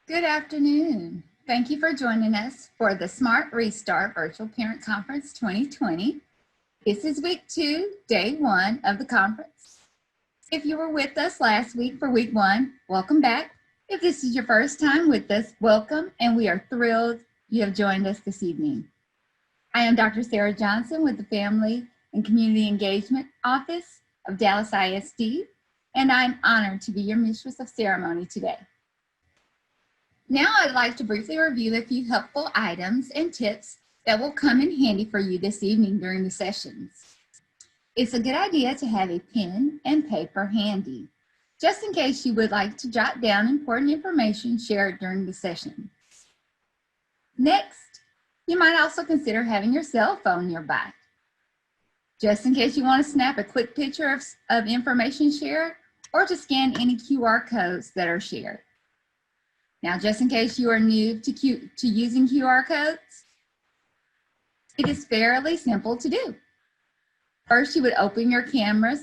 Good afternoon. Thank you for joining us for the Smart Restart Virtual Parent Conference 2020. This is week 2, day 1 of the conference. If you were with us last week for week 1, welcome back. If this is your first time with us, welcome, and we are thrilled you have joined us this evening. I am Dr. Sarah Johnson with the Family and Community Engagement Office of Dallas ISD, and I'm honored to be your mistress of ceremony today. Now I'd like to briefly review a few helpful items and tips that will come in handy for you this evening during the sessions. It's a good idea to have a pen and paper handy, just in case you would like to jot down important information shared during the session. Next, you might also consider having your cell phone nearby, just in case you want to snap a quick picture of information shared or to scan any QR codes that are shared. Now, just in case you are new to using QR codes, it is fairly simple to do. First, you would open your camera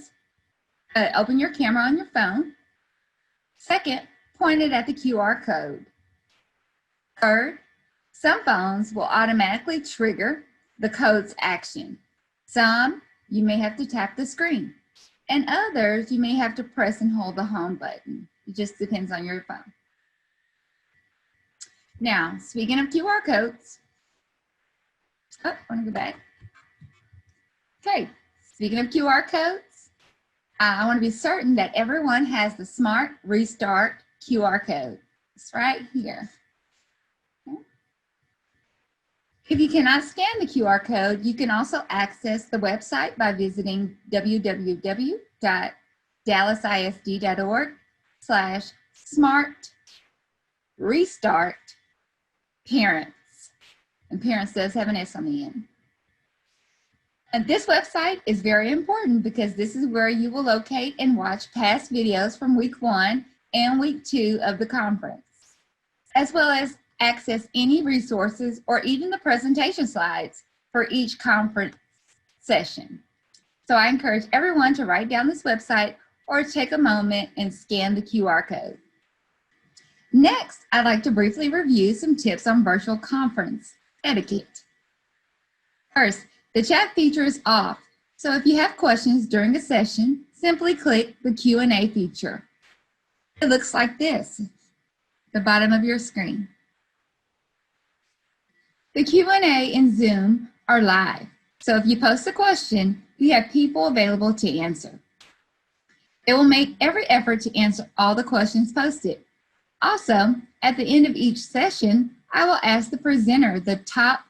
on your phone. Second, point it at the QR code. Third, some phones will automatically trigger the code's action. Some, you may have to tap the screen, and others, you may have to press and hold the home button. It just depends on your phone. Now, speaking of QR codes, I want to go back. Okay, speaking of QR codes, I want to be certain that everyone has the Smart Restart QR code. It's right here. Okay. If you cannot scan the QR code, you can also access the website by visiting www.dallasisd.org/SmartRestart Parents, and parents does have an S on the end. And this website is very important because this is where you will locate and watch past videos from week 1 and week 2 of the conference, as well as access any resources or even the presentation slides for each conference session. So I encourage everyone to write down this website or take a moment and scan the QR code. Next, I'd like to briefly review some tips on virtual conference etiquette. First, the chat feature is off, so if you have questions during a session, simply click the Q&A feature. It looks like this, the bottom of your screen. The Q&A in Zoom are live, so if you post a question, you have people available to answer. They will make every effort to answer all the questions posted. Also, at the end of each session, I will ask the presenter the top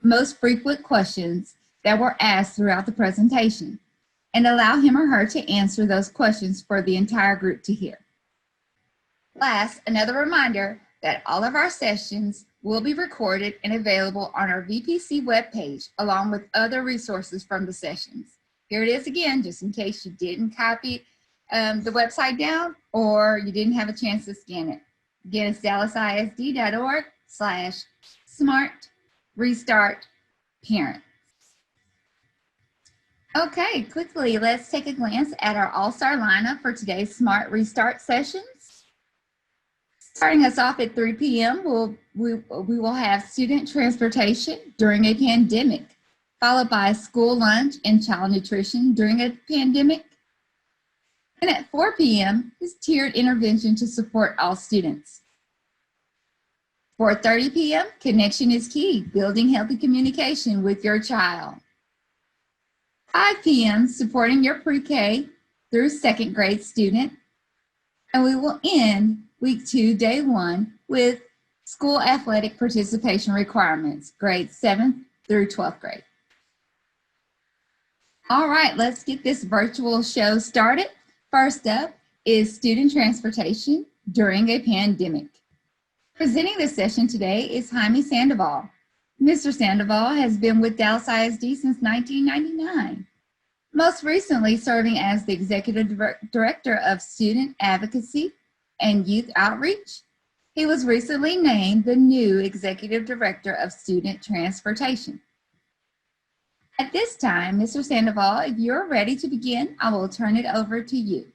most frequent questions that were asked throughout the presentation and allow him or her to answer those questions for the entire group to hear. Last, another reminder that all of our sessions will be recorded and available on our VPC webpage along with other resources from the sessions. Here it is again, just in case you didn't copy the website down or you didn't have a chance to scan it. Again, it's dallasisd.org/SmartRestartParents. Okay, quickly, let's take a glance at our AllStar lineup for today's Smart Restart sessions. Starting us off at 3 p.m., we will have student transportation during a pandemic, followed by school lunch and child nutrition during a pandemic. And at 4 p.m. is tiered intervention to support all students. 4:30 p.m., connection is key, building healthy communication with your child. 5 p.m., supporting your pre-K through 2nd grade student. And we will end week 2, day 1, with school athletic participation requirements, grades 7th through 12th grade. All right, let's get this virtual show started. First up is student transportation during a pandemic. Presenting this session today is Jaime Sandoval. Mr. Sandoval has been with Dallas ISD since 1999, most recently serving as the Executive Director of Student Advocacy and Youth Outreach. He was recently named the new Executive Director of Student Transportation. At this time, Mr. Sandoval, if you're ready to begin, I will turn it over to you.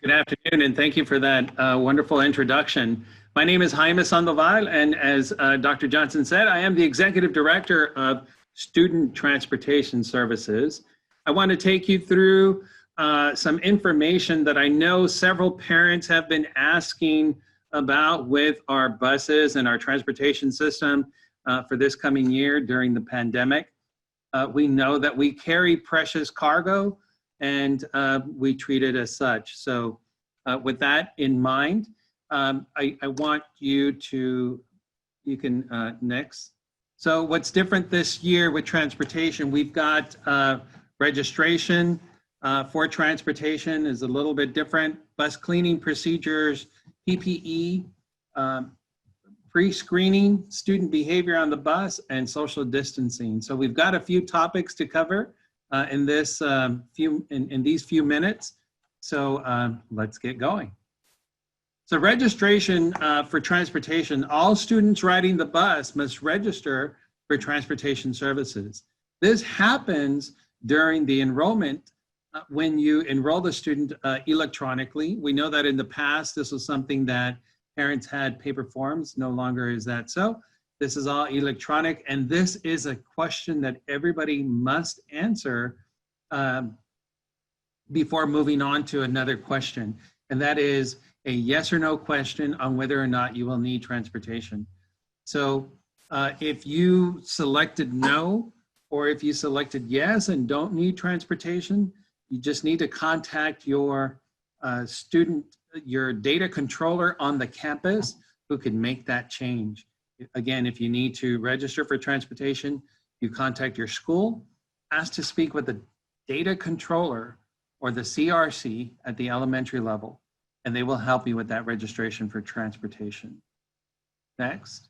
Good afternoon, and thank you for that wonderful introduction. My name is Jaime Sandoval, and as Dr. Johnson said, I am the Executive Director of Student Transportation Services. I want to take you through some information that I know several parents have been asking about with our buses and our transportation system for this coming year during the pandemic. We know that we carry precious cargo, and we treat it as such. So with that in mind, I want you to, you can next. So what's different this year with transportation, we've got registration for transportation is a little bit different. Bus cleaning procedures, PPE, pre-screening, student behavior on the bus, and social distancing. So we've got a few topics to cover in this in these few minutes. So let's get going. So registration for transportation, all students riding the bus must register for transportation services. This happens during the enrollment when you enroll the student electronically. We know that in the past, this was something that parents had paper forms. No longer is that so. This is all electronic, and this is a question that everybody must answer before moving on to another question, and that is a yes or no question on whether or not you will need transportation. So if you selected no, or if you selected yes and don't need transportation, you just need to contact your your data controller on the campus who can make that change. Again, if you need to register for transportation, you contact your school, ask to speak with the data controller or the CRC at the elementary level, and they will help you with that registration for transportation. Next.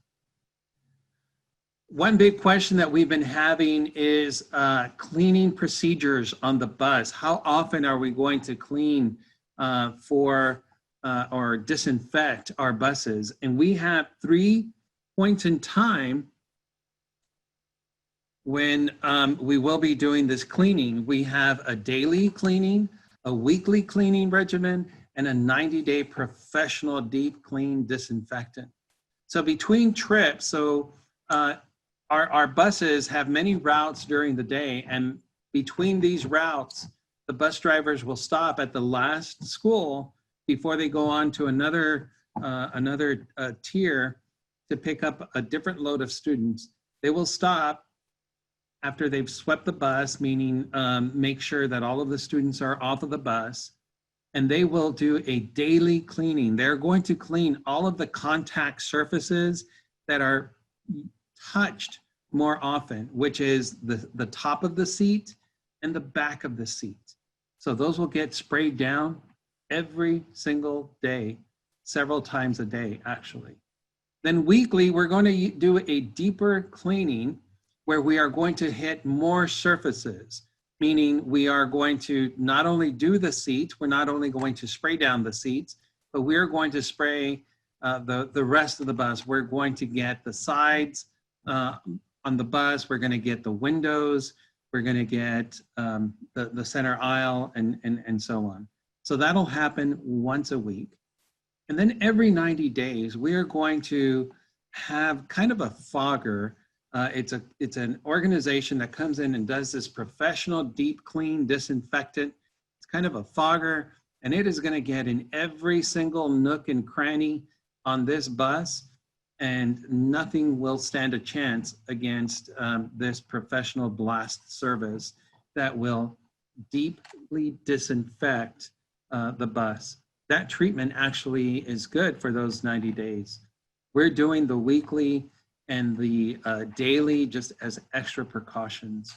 One big question that we've been having is cleaning procedures on the bus. How often are we going to clean or disinfect our buses? And we have 3 points in time when we will be doing this cleaning. We have a daily cleaning, a weekly cleaning regimen, and a 90-day professional deep clean disinfectant. So between trips, our buses have many routes during the day, and between these routes, the bus drivers will stop at the last school before they go on to another tier to pick up a different load of students. They will stop after they've swept the bus, meaning make sure that all of the students are off of the bus, and they will do a daily cleaning. They're going to clean all of the contact surfaces that are touched more often, which is the top of the seat and the back of the seat. So those will get sprayed down every single day, several times a day, actually. Then weekly, we're going to do a deeper cleaning where we are going to hit more surfaces, meaning we are going to not only do the seats, we're not only going to spray down the seats, but we're going to spray the rest of the bus. We're going to get the sides on the bus, we're going to get the windows, we're going to get the center aisle, and so on. So that'll happen once a week. And then every 90 days, we are going to have kind of a fogger. It's an organization that comes in and does this professional deep clean disinfectant. It's kind of a fogger, and it is going to get in every single nook and cranny on this bus, and nothing will stand a chance against this professional blast service that will deeply disinfect the bus. That treatment actually is good for those 90 days. We're doing the weekly and the daily just as extra precautions.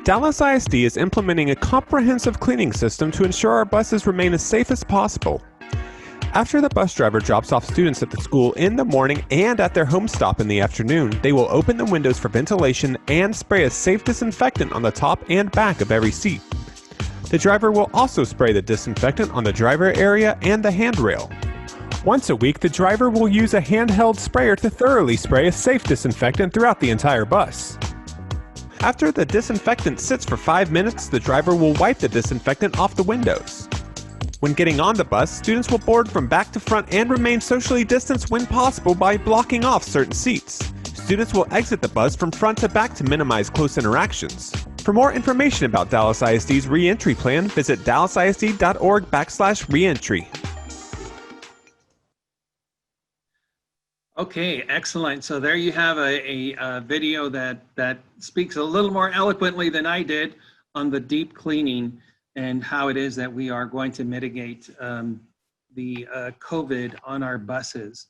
Dallas ISD is implementing a comprehensive cleaning system to ensure our buses remain as safe as possible. After the bus driver drops off students at the school in the morning and at their home stop in the afternoon, they will open the windows for ventilation and spray a safe disinfectant on the top and back of every seat. The driver will also spray the disinfectant on the driver area and the handrail. Once a week, the driver will use a handheld sprayer to thoroughly spray a safe disinfectant throughout the entire bus. After the disinfectant sits for 5 minutes, the driver will wipe the disinfectant off the windows. When getting on the bus, students will board from back to front and remain socially distanced when possible by blocking off certain seats. Students will exit the bus from front to back to minimize close interactions. For more information about Dallas ISD's reentry plan, visit dallasisd.org/reentry. Okay, excellent. So there you have a video that speaks a little more eloquently than I did on the deep cleaning and how it is that we are going to mitigate the COVID on our buses.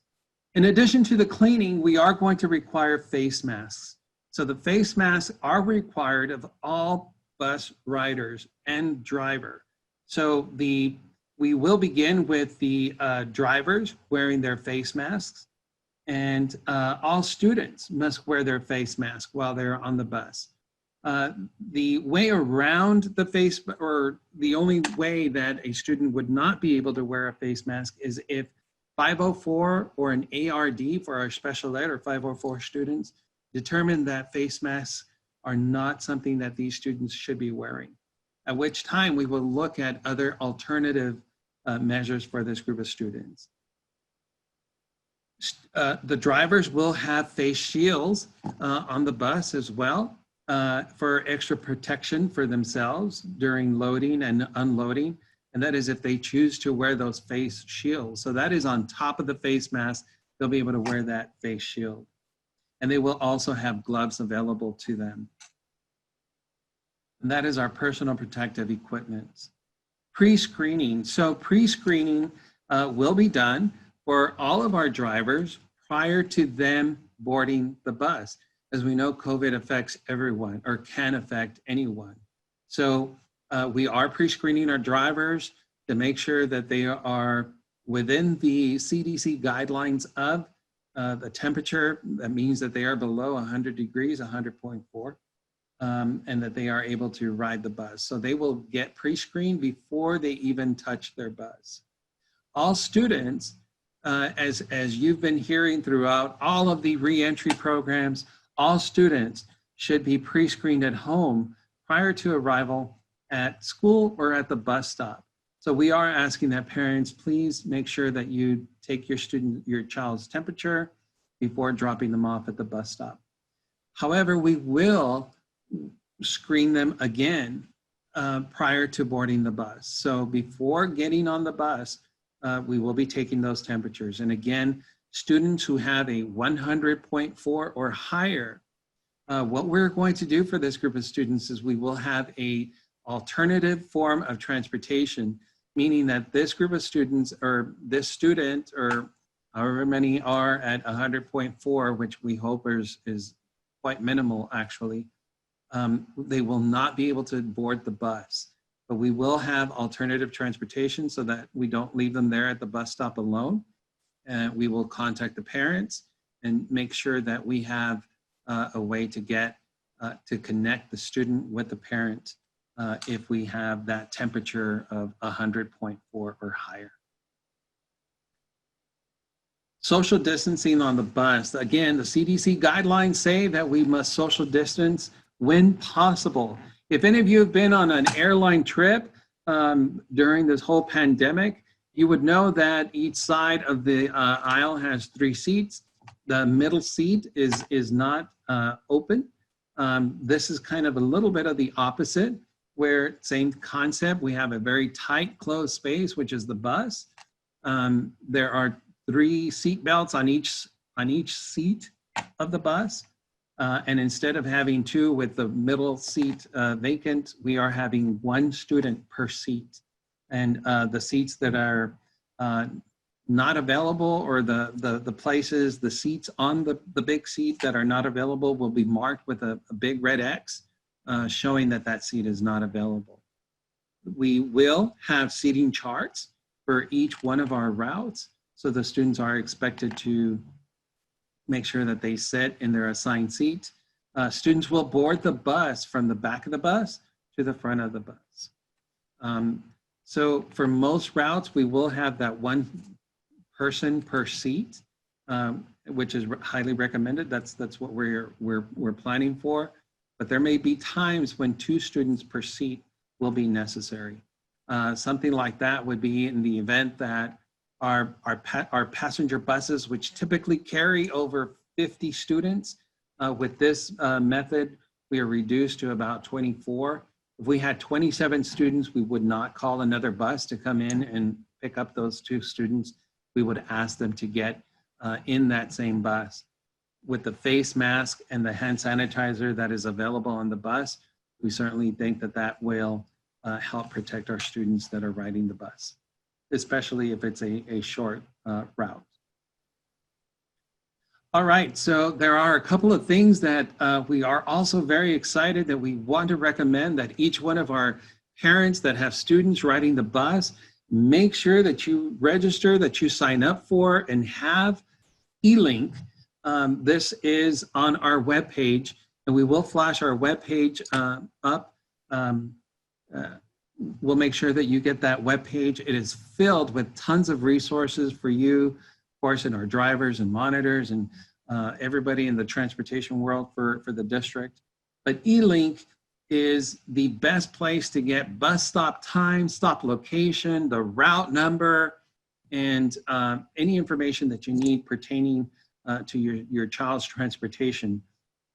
In addition to the cleaning, we are going to require face masks. So the face masks are required of all bus riders and driver. So we will begin with the drivers wearing their face masks, and all students must wear their face mask while they're on the bus. The way around the face, or the only way that a student would not be able to wear a face mask is if 504 or an ARD for our special ed or 504 students determine that face masks are not something that these students should be wearing, at which time we will look at other alternative measures for this group of students. The drivers will have face shields on the bus as well for extra protection for themselves during loading and unloading. And that is if they choose to wear those face shields. So that is on top of the face mask, they'll be able to wear that face shield. And they will also have gloves available to them. And that is our personal protective equipment. Pre-screening. So pre-screening will be done for all of our drivers prior to them boarding the bus. As we know, COVID affects everyone or can affect anyone. So we are pre-screening our drivers to make sure that they are within the CDC guidelines of the temperature. That means that they are below 100 degrees, 100.4, and that they are able to ride the bus. So they will get pre-screened before they even touch their bus. All students, as you've been hearing throughout all of the reentry programs, all students should be pre-screened at home prior to arrival at school or at the bus stop. So we are asking that parents please make sure that you take your child's temperature before dropping them off at the bus stop. However, we will screen them again prior to boarding the bus. So before getting on the bus, we will be taking those temperatures. And again, students who have a 100.4 or higher, what we're going to do for this group of students is we will have a alternative form of transportation, meaning that this group of students, or this student, or however many are at 100.4, which we hope is quite minimal actually, they will not be able to board the bus. But we will have alternative transportation so that we don't leave them there at the bus stop alone. And we will contact the parents and make sure that we have a way to get to connect the student with the parent if we have that temperature of 100.4 or higher. Social distancing on the bus. Again, the CDC guidelines say that we must social distance when possible. If any of you have been on an airline trip during this whole pandemic, you would know that each side of the aisle has 3 seats. The middle seat is not open. This is kind of a little bit of the opposite, where same concept, we have a very tight closed space, which is the bus. There are 3 seat belts on each seat of the bus. And instead of having 2 with the middle seat vacant, we are having 1 student per seat. And the seats that are not available, or the places, the seats on the big seat that are not available will be marked with a big red X showing that seat is not available. We will have seating charts for each one of our routes. So the students are expected to make sure that they sit in their assigned seat. Students will board the bus from the back of the bus to the front of the bus. So for most routes, we will have that 1 person per seat, which is highly recommended. That's what we're planning for. But there may be times when 2 students per seat will be necessary. Something like that would be in the event that our passenger buses, which typically carry over 50 students, with this method, we are reduced to about 24. If we had 27 students, we would not call another bus to come in and pick up those 2 students. We would ask them to get in that same bus. With the face mask and the hand sanitizer that is available on the bus, we certainly think that that will help protect our students that are riding the bus, especially if it's a short route. All right, so there are a couple of things that we are also very excited that we want to recommend that each one of our parents that have students riding the bus, make sure that you register, that you sign up for and have ELink. This is on our webpage, and we will flash our webpage up. We'll make sure that you get that webpage. It is filled with tons of resources for you, of course, and our drivers and monitors and everybody in the transportation world for the district. But ELink is the best place to get bus stop time, stop location, the route number, and any information that you need pertaining to your child's transportation.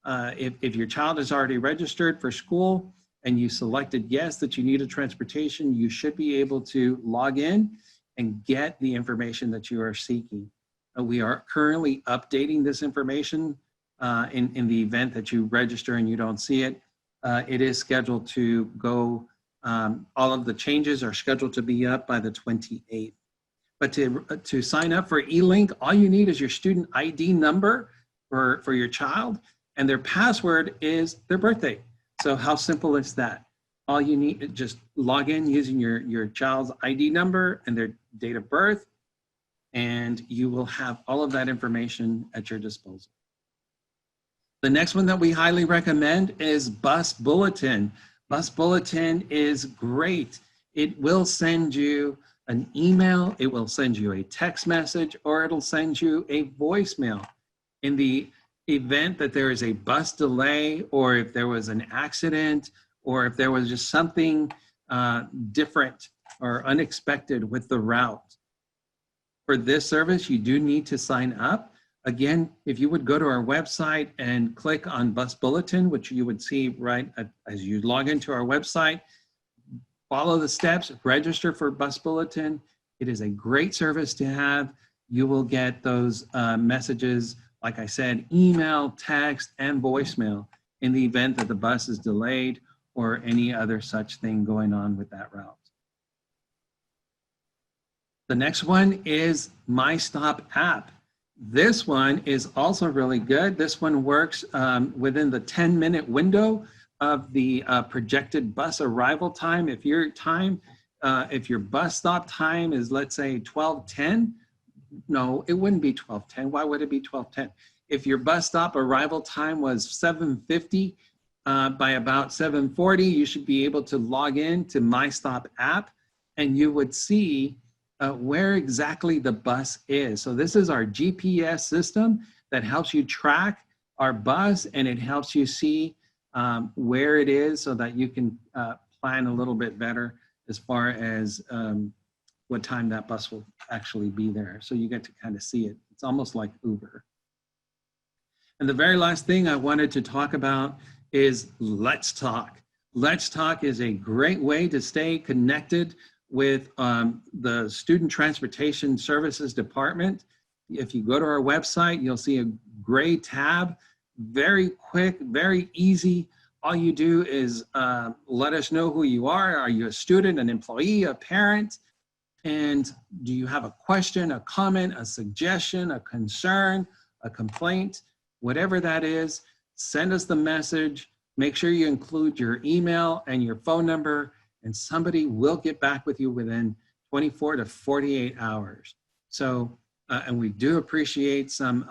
If your child is already registered for school and you selected yes that you need a transportation, you should be able to log in and get the information that you are seeking. We are currently updating this information in the event that you register and you don't see it. It is scheduled to go, all of the changes are scheduled to be up by the 28th. But to sign up for ELink, all you need is your student ID number for your child, and their password is their birthday. So how simple is that? All you need is just log in using your child's ID number and their date of birth, and you will have all of that information at your disposal. The next one that we highly recommend is Bus Bulletin. Bus Bulletin is great. It will send you an email, it will send you a text message, or it'll send you a voicemail. In the event that there is a bus delay, or if there was an accident, or if there was just something different or unexpected with the route. For this service, you do need to sign up. Again, if you would go to our website and click on Bus Bulletin, which you would see right as you log into our website, follow the steps, register for Bus Bulletin. It is a great service to have. You will get those messages, like I said, email, text, and voicemail in the event that the bus is delayed or any other such thing going on with that route. The next one is My Stop app. This one is also really good. This one works within the 10-minute window of the projected bus arrival time. If your bus stop time is, let's say, 12:10, no, it wouldn't be 12:10. Why would it be 12:10? If your bus stop arrival time was 7:50, by about 7:40, you should be able to log in to My Stop app, and you would see where exactly the bus is. So this is our GPS system that helps you track our bus, and it helps you see where it is so that you can plan a little bit better as far as what time that bus will actually be there. So you get to kind of see it. It's almost like Uber. And the very last thing I wanted to talk about is Let's Talk. Let's Talk is a great way to stay connected with the Student Transportation Services Department. If you go to our website, you'll see a gray tab, very quick, very easy. All you do is let us know who you are. Are you a student, an employee, a parent? And do you have a question, a comment, a suggestion, a concern, a complaint? Whatever that is, send us the message. Make sure you include your email and your phone number, and somebody will get back with you within 24 to 48 hours. So, and we do appreciate some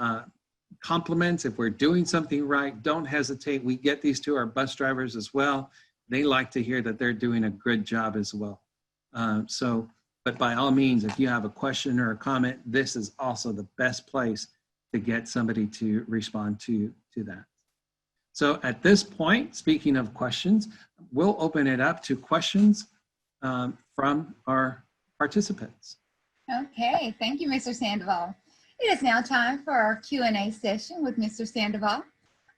compliments. If we're doing something right, don't hesitate. We get these to our bus drivers as well. They like to hear that they're doing a good job as well. But by all means, if you have a question or a comment, this is also the best place to get somebody to respond to that. So at this point, speaking of questions, we'll open it up to questions from our participants. Okay, thank you, Mr. Sandoval. It is now time for our Q&A session with Mr. Sandoval.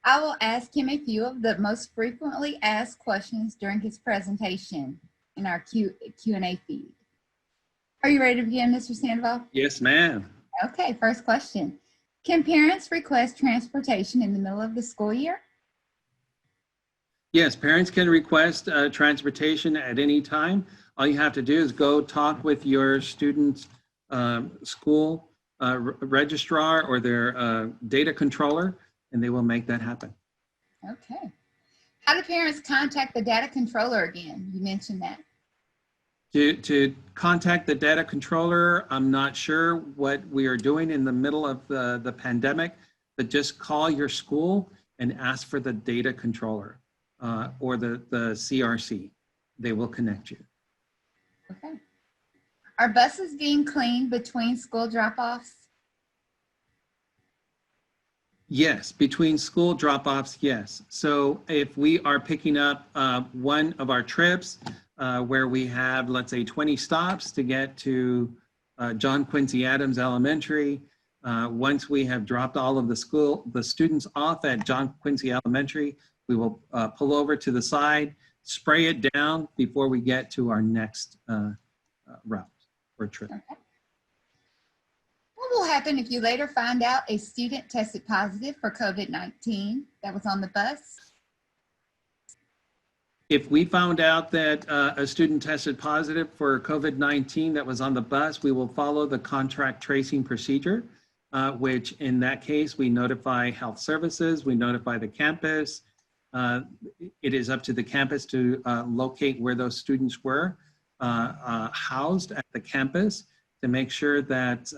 I will ask him a few of the most frequently asked questions during his presentation in our Q&A feed. Are you ready to begin, Mr. Sandoval? Yes, ma'am. Okay, first question. Can parents request transportation in the middle of the school year? Yes, parents can request transportation at any time. All you have to do is go talk with your student's school registrar or their data controller, and they will make that happen. Okay. How do parents contact the data controller again? You mentioned that. To contact the data controller, I'm not sure what we are doing in the middle of the pandemic, but just call your school and ask for the data controller or the CRC. They will connect you. Okay. Are buses being cleaned between school drop-offs? Yes, between school drop-offs, yes. So if we are picking up one of our trips where we have, let's say, 20 stops to get to John Quincy Adams Elementary, once we have dropped all of the students off at John Quincy Elementary, we will pull over to the side, spray it down before we get to our next route or trip. Okay. What will happen if you later find out a student tested positive for COVID-19 that was on the bus? If we found out that a student tested positive for COVID-19 that was on the bus, we will follow the contact tracing procedure, which in that case, we notify health services, we notify the campus. It is up to the campus to locate where those students were housed at the campus to make sure that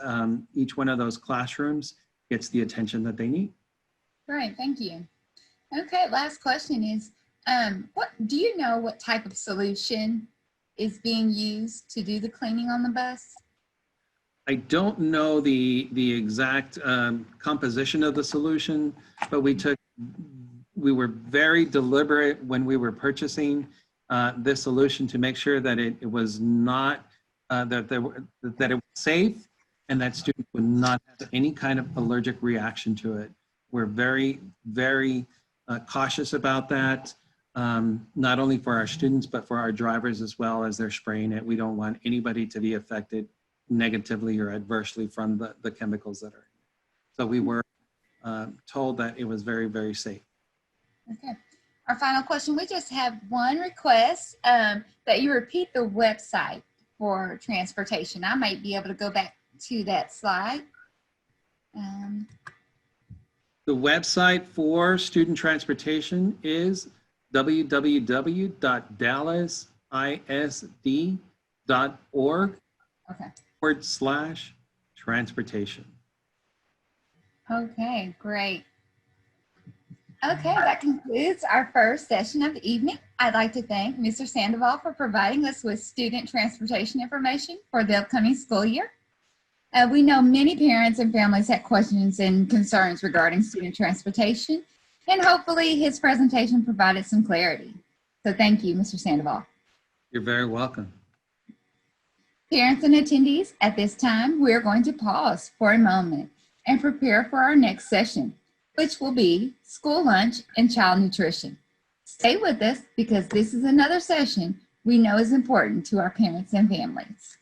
each one of those classrooms gets the attention that they need. Great, thank you. Okay, last question is, what do you know what type of solution is being used to do the cleaning on the bus? I don't know the exact composition of the solution, but we were very deliberate when we were purchasing this solution to make sure that it was not that it was safe and that students would not have any kind of allergic reaction to it. We're very, very cautious about that, not only for our students, but for our drivers as well as they're spraying it. We don't want anybody to be affected negatively or adversely from the chemicals that are in it. So we were told that it was very, very safe. Okay. Our final question, we just have one request that you repeat the website for transportation. I might be able to go back to that slide. The website for student transportation is www.dallasisd.org/transportation. Okay, great. Okay, that concludes our first session of the evening. I'd like to thank Mr. Sandoval for providing us with student transportation information for the upcoming school year. We know many parents and families have questions and concerns regarding student transportation, and hopefully his presentation provided some clarity. So thank you, Mr. Sandoval. You're very welcome. Parents and attendees, at this time, we're going to pause for a moment and prepare for our next session, which will be school lunch and child nutrition. Stay with us because this is another session we know is important to our parents and families.